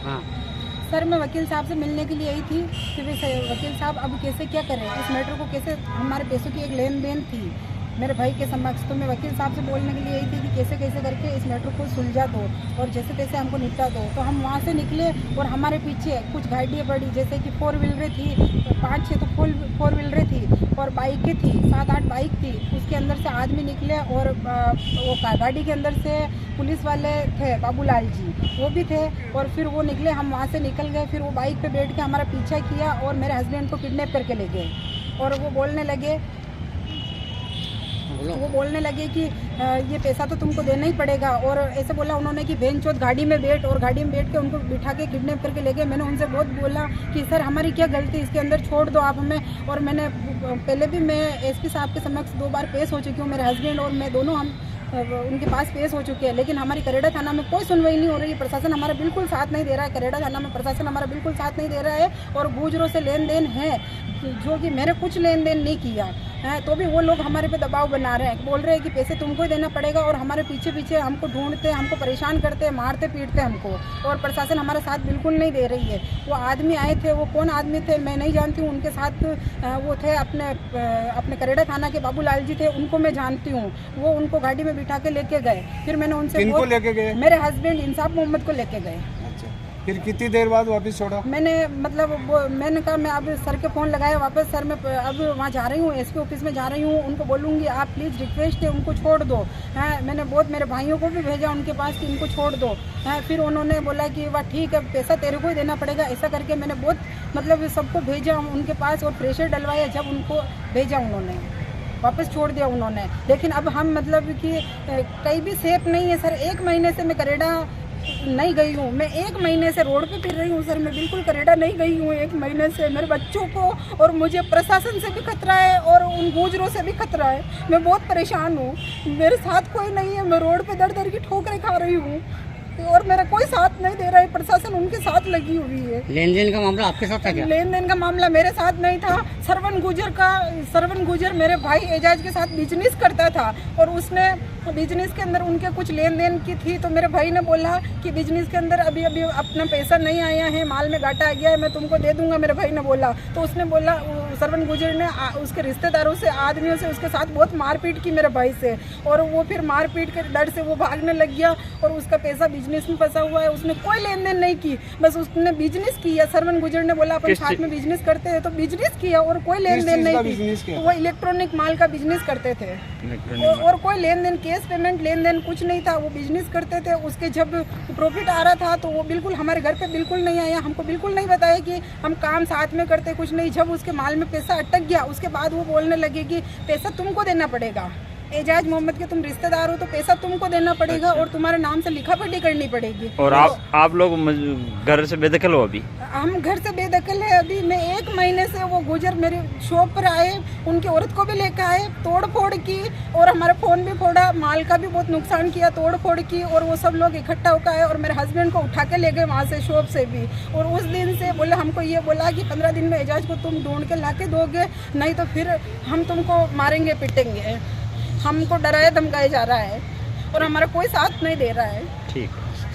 हाँ। सर मैं वकील साहब से मिलने के लिए आई थी कि वकील साहब अब कैसे क्या करें इस मैटर को, कैसे हमारे पैसों की एक लेन देन थी मेरे भाई के समक्ष, तो मैं वकील साहब से बोलने के लिए आई थी कि कैसे कैसे करके इस मैटर को सुलझा दो और जैसे तैसे हमको निपटा दो। तो हम वहाँ से निकले और हमारे पीछे कुछ गाड़ियाँ पड़ी, जैसे कि 4 व्हीलरें थी, 5-6 तो 4 व्हीलरें थी और बाइकें थी, 7-8 बाइक थी। उसके अंदर से आदमी निकले और वो गाड़ी के अंदर से पुलिस वाले थे, बाबूलाल जी वो भी थे, और फिर वो निकले, हम वहाँ से निकल गए। फिर वो बाइक पे बैठ के हमारा पीछा किया और मेरे हस्बैंड को किडनैप करके ले गए और वो बोलने लगे कि ये पैसा तो तुमको देना ही पड़ेगा, और ऐसे बोला उन्होंने कि बहन चौथ गाड़ी में बैठ, और गाड़ी में बैठ के उनको बिठा के किडनैप करके ले गए। मैंने उनसे बहुत बोला कि सर हमारी क्या गलती, इसके अंदर छोड़ दो आप हमें। और मैंने पहले भी मैं एसपी साहब के समक्ष 2 बार पेश हो चुकी हूँ, मेरे हस्बैंड और मैं दोनों हम उनके पास पेश हो चुके हैं, लेकिन हमारी करेड़ा थाना में कोई सुनवाई नहीं हो रही है। प्रशासन हमारा बिल्कुल साथ नहीं दे रहा है, करेड़ा थाना में प्रशासन हमारा बिल्कुल साथ नहीं दे रहा है, और गुजरों से लेन देन है जो कि मैंने कुछ लेन देन नहीं किया है, तो भी वो लोग हमारे पे दबाव बना रहे हैं, बोल रहे हैं कि पैसे तुमको ही देना पड़ेगा, और हमारे पीछे पीछे हमको ढूंढते, हमको परेशान करते, मारते पीटते हमको, और प्रशासन हमारा साथ बिल्कुल नहीं दे रही है। वो आदमी आए थे, वो कौन आदमी थे मैं नहीं जानती हूँ, उनके साथ वो थे अपने करेड़ा थाना के बाबूलाल जी थे, उनको मैं जानती हूँ। वो उनको गाड़ी में बिठा के लेके गए, फिर मैंने उनसे लेके गए? मेरे हस्बैंड इंसाफ मोहम्मद को लेके गए। फिर कितनी देर बाद वापस छोड़ा? मैंने मैंने कहा मैं अब सर के फ़ोन लगाया वापस, सर मैं अब वहाँ जा रही हूँ, एसपी ऑफिस में जा रही हूँ, उनको बोलूँगी आप प्लीज़ रिक्वेस्ट है उनको छोड़ दो। हाँ, मैंने बहुत मेरे भाइयों को भी भेजा उनके पास कि इनको छोड़ दो। हाँ, फिर उन्होंने बोला कि वाह ठीक है पैसा तेरे को ही देना पड़ेगा, ऐसा करके मैंने बहुत सबको भेजा उनके पास, और प्रेशर डलवाया, जब उनको भेजा उन्होंने वापस छोड़ दिया उन्होंने। लेकिन अब हम कि कहीं भी सेफ नहीं है सर। 1 महीने से मैं करेड़ा नहीं गई हूँ, मैं 1 महीने से रोड पे फिर रही हूँ सर, मैं बिल्कुल करेड़ा नहीं गई हूँ 1 महीने से। मेरे बच्चों को और मुझे प्रशासन से भी खतरा है और उन गुजरों से भी खतरा है, मैं बहुत परेशान हूँ, मेरे साथ कोई नहीं है, मैं रोड पे दर की ठोकरें खा रही हूँ और मेरा कोई साथ नहीं दे रहा है, प्रशासन उनके साथ लगी हुई है। लेन देन का मामला आपके साथ था क्या? लेन देन का मामला मेरे साथ नहीं था। सरवन गुजर मेरे भाई एजाज के साथ बिजनेस करता था, और उसने बिजनेस के अंदर उनके कुछ लेन देन की थी, तो मेरे भाई ने बोला कि बिजनेस के अंदर अभी अपना पैसा नहीं आया है, माल में घाटा आ गया है, मैं तुमको दे दूंगा, मेरे भाई ने बोला। तो उसने बोला, सरवन गुजर ने उसके रिश्तेदारों से, आदमियों से उसके साथ बहुत मारपीट की मेरे भाई से, और वो फिर मारपीट के डर से वो भागने लग गया, और उसका पैसा बिजनेस में फंसा हुआ है। उसने कोई लेन देन नहीं की, बस उसने बिजनेस किया। सरवन गुजर ने बोला अपन साथ में बिजनेस करते हैं, तो बिजनेस किया, और कोई लेन देन नहीं की। वो इलेक्ट्रॉनिक माल का बिजनेस करते थे, और कोई लेन देन, कैश पेमेंट लेन देन कुछ नहीं था, वो बिजनेस करते थे। उसके जब प्रॉफिट आ रहा था तो वो बिल्कुल हमारे घर पे बिल्कुल नहीं आया, हमको बिल्कुल नहीं बताया कि हम काम साथ में करते, कुछ नहीं। जब उसके माल में पैसा अटक गया, उसके बाद वो बोलने लगे कि पैसा तुमको देना पड़ेगा, एजाज मोहम्मद के तुम रिश्तेदार हो तो पैसा तुमको देना पड़ेगा, और तुम्हारे नाम से लिखा पढ़ी करनी पड़ेगी। और आप लोग घर से बेदखल हो? अभी हम घर से बेदखल है अभी। मैं 1 महीने से, वो गुजर मेरे शॉप पर आए, उनकी औरत को भी लेकर आए, तोड़ फोड़ की, और हमारा फ़ोन भी फोड़ा, माल का भी बहुत नुकसान किया, तोड़ फोड़ की, और वो सब लोग इकट्ठा होकर आए और मेरे हस्बैंड को उठा के ले गए वहाँ से, शॉप से भी। और उस दिन से बोले, हमको ये बोला कि 15 दिन में एजाज को तुम ढूंढ के ला के दोगे, नहीं तो फिर हम तुमको मारेंगे पीटेंगे। हमको डराया धमकाया जा रहा है और हमारा कोई साथ नहीं दे रहा है। ठीक।